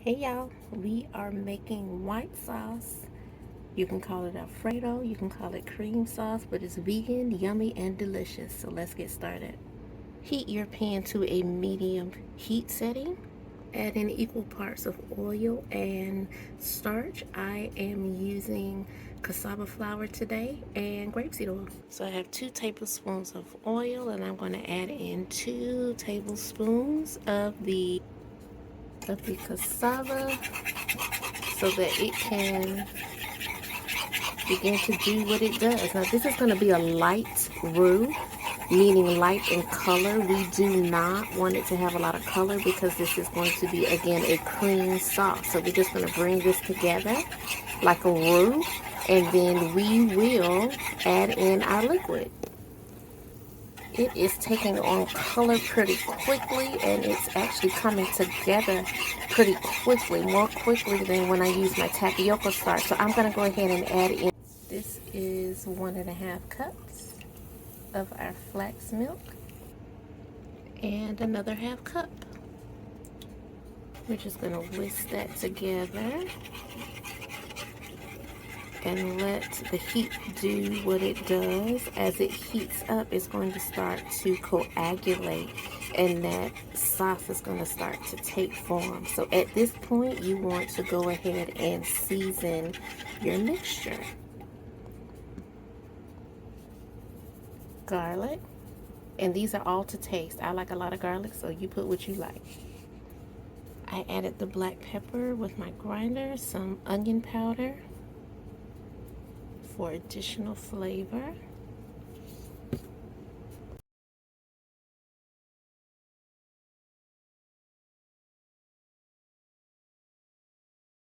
Hey y'all, we are making white sauce. You can call it Alfredo, you can call it cream sauce, but it's vegan, yummy, and delicious. So let's get started. Heat your pan to a medium heat setting. Add in equal parts of oil and starch. I am using cassava flour today and grapeseed oil. So I have 2 tablespoons of oil, and I'm going to add in 2 tablespoons of the cassava so that it can begin to do what it does. Now this is going to be a light roux, meaning light in color. We do not want it to have a lot of color because this is going to be, again, a cream sauce. So we're just going to bring this together like a roux, and then we will add in our liquid. It is taking on color pretty quickly, and it's actually coming together pretty quickly, more quickly than when I use my tapioca starch. So I'm going to go ahead and add in. This is 1.5 cups of our flax milk and another half cup. We're just going to whisk that together and let the heat do what it does. As it heats up, it's going to start to coagulate, and that sauce is going to start to take form. So at this point, you want to go ahead and season your mixture. Garlic, and these are all to taste. I like a lot of garlic, so you put what you like. I added the black pepper with my grinder, some onion powder for additional flavor.